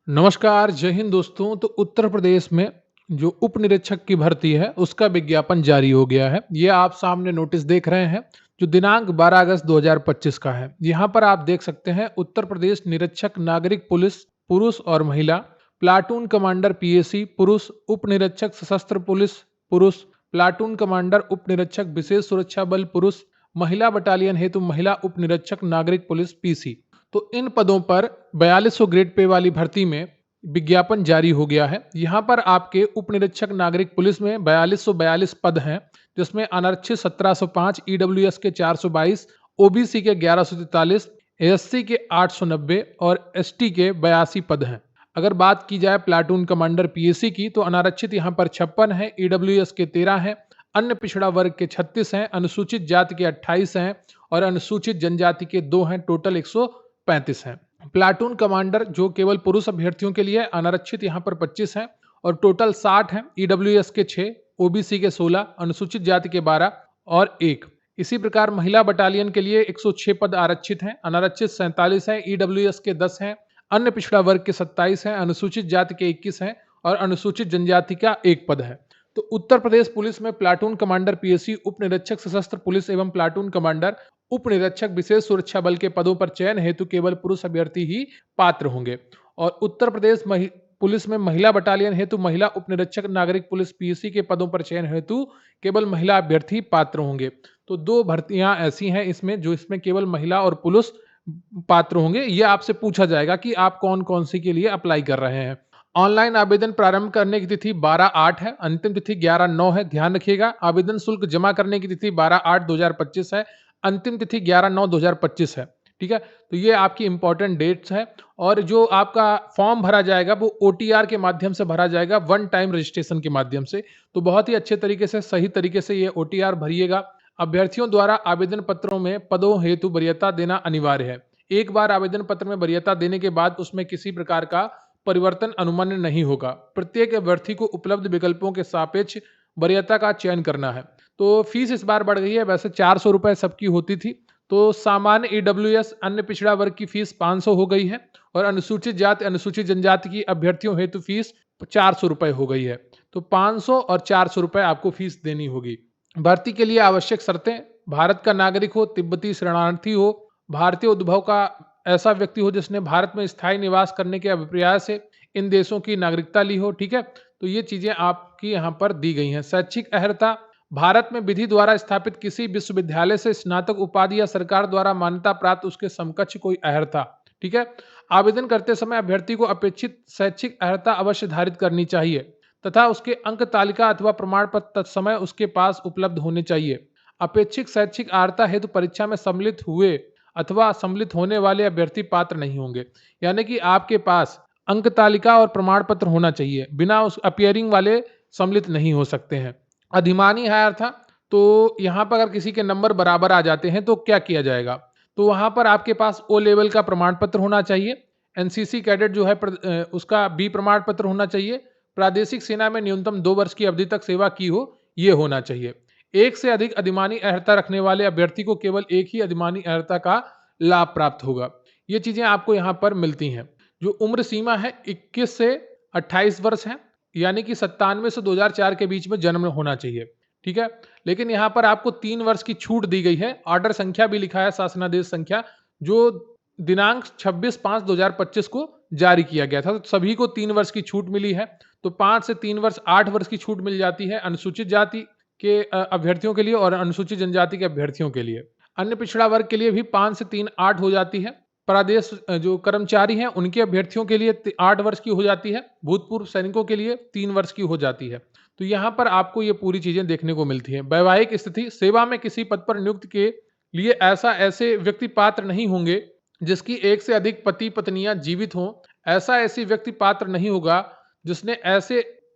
नमस्कार, जय हिंद दोस्तों। तो उत्तर प्रदेश में जो उप निरीक्षक की भर्ती है, उसका विज्ञापन जारी हो गया है। ये आप सामने नोटिस देख रहे हैं, जो दिनांक 12 अगस्त 2025 का है। यहाँ पर आप देख सकते हैं उत्तर प्रदेश निरीक्षक नागरिक पुलिस पुरुष और महिला, प्लाटून कमांडर पीएसी पुरुष, उप निरीक्षक सशस्त्र पुलिस पुरुष, प्लाटून कमांडर उप निरीक्षक विशेष सुरक्षा बल पुरुष, महिला बटालियन हेतु महिला उप निरीक्षक नागरिक पुलिस पीसी। तो इन पदों पर 4200 ग्रेड पे वाली भर्ती में विज्ञापन जारी हो गया है। यहाँ पर आपके उप निरीक्षक नागरिक पुलिस में 4242 पद हैं, जिसमें अनारक्षित 1705, ईडब्ल्यूएस के 422, ओबीसी के 1143, एससी के 890 और एसटी के 82 पद हैं। अगर बात की जाए प्लाटून कमांडर पीएसी की, तो अनारक्षित यहाँ पर 56 है, ईडब्ल्यूएस के 13 हैं, अन्य पिछड़ा वर्ग के 36 हैं, अनुसूचित जाति के 28 हैं और अनुसूचित जनजाति के 2 हैं। टोटल 135 हैं। प्लाटून कमांडर जो केवल पुरुष अभ्यर्थियों के लिए, अनारक्षित यहाँ पर 25 हैं और टोटल 60 हैं। ईडब्ल्यूएस के 6, ओबीसी के 16, अनुसूचित जाति के 12 और 1। इसी प्रकार महिला बटालियन के लिए 106 पद आरक्षित हैं, अनारक्षित 47 हैं, ईडब्ल्यूएस के 10 हैं, अन्य पिछड़ा वर्ग के 27 हैं, अनुसूचित जाति के 21 हैं और अनुसूचित जनजाति का 1 पद है। तो उत्तर प्रदेश पुलिस में प्लाटून कमांडर पीएसी, उप निरीक्षक सशस्त्र पुलिस एवं प्लाटून कमांडर उप निरीक्षक विशेष सुरक्षा बल के पदों पर चयन हेतु केवल पुरुष अभ्यर्थी ही पात्र होंगे। और उत्तर प्रदेश पुलिस में महिला बटालियन हेतु महिला उप निरीक्षक नागरिक पुलिस पीएसी के पदों पर चयन हेतु केवल महिला अभ्यर्थी पात्र होंगे। तो 2 भर्तियां ऐसी हैं इसमें इसमें केवल महिला और पुरुष पात्र होंगे। ये आपसे पूछा जाएगा कि आप कौन कौन सी के लिए अप्लाई कर रहे हैं। ऑनलाइन आवेदन प्रारंभ करने की तिथि 12/8 है, अंतिम तिथि 11/9 है। ध्यान रखिएगा, आवेदन शुल्क जमा करने की तिथि 12/8/2025 है, अंतिम तिथि 11/9/2025 है। ठीक है, तो ये आपकी इंपॉर्टेंट डेट्स है। और जो आपका फॉर्म भरा जाएगा वो ओटीआर के माध्यम से भरा जाएगा, वन टाइम रजिस्ट्रेशन के माध्यम से। तो बहुत ही अच्छे तरीके से, सही तरीके से ये ओटीआर भरिएगा। अभ्यर्थियों द्वारा आवेदन पत्रों में पदों हेतु वरीयता देना अनिवार्य है। एक बार आवेदन पत्र में वरीयता देने के बाद उसमें किसी प्रकार का परिवर्तन अनुमन्य नहीं होगा। प्रत्येक अभ्यर्थी को उपलब्ध विकल्पों के सापेक्ष वरीयता का चयन करना है। तो फीस इस बार बढ़ गई है, वैसे 400 रुपए सबकी होती थी, तो सामान्य ईडब्ल्यूएस अन्य पिछड़ा वर्ग की फीस 500 हो गई है और अनुसूचित जाति अनुसूचित जनजाति की अभ्यर्थियों हेतु फीस 400 रुपए हो गई है। तो 500 और 400 रुपए आपको फीस देनी होगी। भर्ती के लिए आवश्यक शर्तें: भारत का नागरिक हो, तिब्बती शरणार्थी हो, भारतीय उद्भव का ऐसा व्यक्ति हो जिसने भारत में स्थायी निवास करने के अभिप्राय से इन देशों की नागरिकता ली हो। ठीक है, तो ये चीजें आपकी यहाँ पर दी गई हैं। शैक्षिक अर्हता: भारत में विधि द्वारा स्थापित किसी विश्वविद्यालय से स्नातक उपाधि या सरकार द्वारा मान्यता प्राप्त उसके समकक्ष कोई अर्हता। ठीक है, आवेदन करते समय अभ्यर्थी को अपेक्षित शैक्षिक अर्हता अवश्य धारित करनी चाहिए तथा उसके अंक तालिका अथवा प्रमाण पत्र तत्समय उसके पास उपलब्ध होने चाहिए। अपेक्षित शैक्षिक अर्हता हेतु परीक्षा में सम्मिलित हुए अथवा सम्मिलित होने वाले अभ्यर्थी पात्र नहीं होंगे। यानी कि आपके पास अंक तालिका और प्रमाण पत्र होना चाहिए, बिना उस अपियरिंग वाले सम्मिलित नहीं हो सकते हैं। अधिमानी हायर था, तो यहाँ पर अगर किसी के नंबर बराबर आ जाते हैं तो क्या किया जाएगा, तो वहाँ पर आपके पास ओ लेवल का प्रमाण पत्र होना चाहिए। एनसीसी कैडेट जो है उसका बी प्रमाण पत्र होना चाहिए। प्रादेशिक सेना में न्यूनतम 2 वर्ष की अवधि तक सेवा की हो, ये होना चाहिए। एक से अधिक अधिमानी अर्हता रखने वाले अभ्यर्थी को केवल एक ही अधिमानी अर्हता का लाभ प्राप्त होगा। ये चीजें आपको यहाँ पर मिलती हैं। जो उम्र सीमा है 21 से 28 वर्ष है, यानी कि 97 से 2004 के बीच में जन्म होना चाहिए। ठीक है, लेकिन यहाँ पर आपको 3 वर्ष की छूट दी गई है। ऑर्डर संख्या भी लिखा है, शासनादेश संख्या, जो दिनांक 26/5/2025 को जारी किया गया था। तो सभी को 3 वर्ष की छूट मिली है। तो 5 से 3 वर्ष 8 वर्ष की छूट मिल जाती है अनुसूचित जाति के अभ्यर्थियों के लिए और अनुसूचित जनजाति के अभ्यर्थियों के लिए। अन्य पिछड़ा वर्ग के लिए भी 5 से 3 8 हो जाती है। प्रदेश जो कर्मचारी हैं उनके अभ्यर्थियों के लिए 8 वर्ष की हो जाती है। भूतपूर्व सैनिकों के लिए 3 वर्ष की हो जाती है। तो यहाँ पर आपको ये पूरी चीजें देखने को मिलती हैं। वैवाहिक स्थिति: सेवा में किसी पद पर नियुक्त के लिए ऐसे व्यक्ति पात्र नहीं होंगे जिसकी एक से अधिक पति पत्नियां जीवित हों। ऐसे व्यक्ति पात्र नहीं होगा जिसने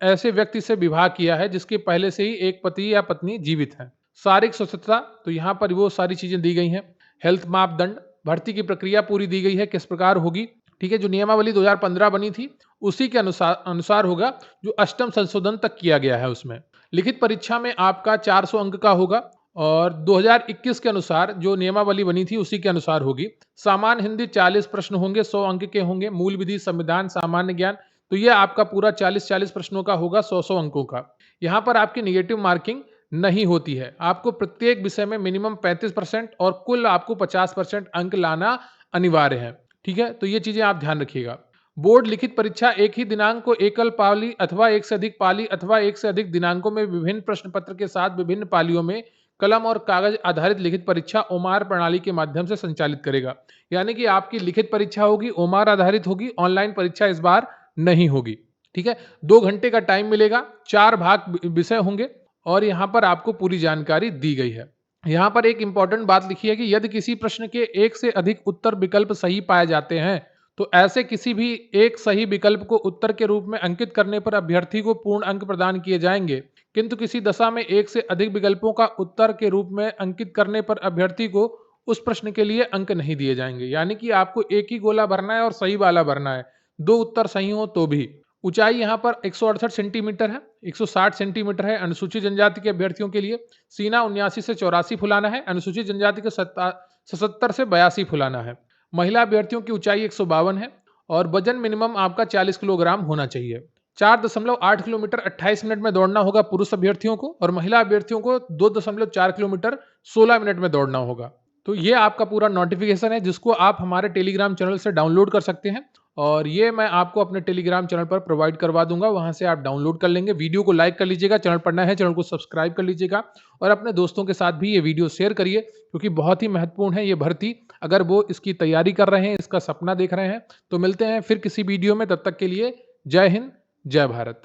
ऐसे व्यक्ति से विवाह किया है जिसके पहले से ही एक पति या पत्नी जीवित है। शारीरिक स्वस्थता: तो यहाँ पर वो सारी चीजें दी गई हैं। हेल्थ मापदंड: भर्ती की प्रक्रिया पूरी दी गई है, किस प्रकार होगी। ठीक है, जो नियमावली 2015 बनी थी उसी के अनुसार होगा, जो 8म संशोधन तक किया गया है उसमें। लिखित परीक्षा में आपका 400 अंक का होगा और 2021 के अनुसार जो नियमावली बनी थी उसी के अनुसार होगी। सामान्य हिंदी 40 प्रश्न होंगे, 100 अंक के होंगे। मूल विधि, संविधान, सामान्य ज्ञान, तो ये आपका पूरा 40-40 प्रश्नों का होगा, 100-100 अंकों का। यहाँ पर आपकी नेगेटिव मार्किंग नहीं होती है। आपको प्रत्येक विषय में मिनिमम 35% और कुल आपको 50% अंक लाना अनिवार्य है। ठीक है, तो ये चीजें आप ध्यान रखिएगा। बोर्ड लिखित परीक्षा एक ही दिनांक को एकल पाली अथवा एक से अधिक पाली अथवा एक से अधिक दिनांकों में विभिन्न प्रश्न पत्र के साथ विभिन्न पालियों में कलम और कागज आधारित लिखित परीक्षा ओमार प्रणाली के माध्यम से संचालित करेगा। यानी कि आपकी लिखित परीक्षा होगी, ओमार आधारित होगी, ऑनलाइन परीक्षा इस बार नहीं होगी। ठीक है, 2 घंटे का टाइम मिलेगा, 4 भाग विषय होंगे और यहाँ पर आपको पूरी जानकारी दी गई है। यहाँ पर एक इंपॉर्टेंट बात लिखी है कि यदि किसी प्रश्न के एक से अधिक उत्तर विकल्प सही पाए जाते हैं तो ऐसे किसी भी एक सही विकल्प को उत्तर के रूप में अंकित करने पर अभ्यर्थी को पूर्ण अंक प्रदान किए जाएंगे। किंतु किसी दशा में एक से अधिक विकल्पों का उत्तर के रूप में अंकित करने पर अभ्यर्थी को उस प्रश्न के लिए अंक नहीं दिए जाएंगे। यानी कि आपको एक ही गोला भरना है और सही वाला भरना है, 2 उत्तर सही हो तो भी। ऊंचाई यहाँ पर 168 सेंटीमीटर है, 160 सेंटीमीटर है अनुसूचित जनजाति के अभ्यर्थियों के लिए। सीना 79 से 84 फुलाना है, अनुसूचित जनजाति को 77 से 82 फुलाना है। महिला अभ्यर्थियों की ऊंचाई 152 है और वजन मिनिमम आपका 40 किलोग्राम होना चाहिए। 4.8 किलोमीटर 28 मिनट में दौड़ना होगा पुरुष अभ्यर्थियों को और महिला अभ्यर्थियों को 2.4 किलोमीटर 16 मिनट में दौड़ना होगा। तो ये आपका पूरा नोटिफिकेशन है जिसको आप हमारे टेलीग्राम चैनल से डाउनलोड कर सकते हैं और ये मैं आपको अपने टेलीग्राम चैनल पर प्रोवाइड करवा दूंगा, वहां से आप डाउनलोड कर लेंगे। वीडियो को लाइक कर लीजिएगा, चैनल पर नया है चैनल को सब्सक्राइब कर लीजिएगा और अपने दोस्तों के साथ भी ये वीडियो शेयर करिए क्योंकि बहुत ही महत्वपूर्ण है ये भर्ती। अगर वो इसकी तैयारी कर रहे हैं, इसका सपना देख रहे हैं, तो मिलते हैं फिर किसी वीडियो में। तब तक के लिए जय हिंद, जय भारत।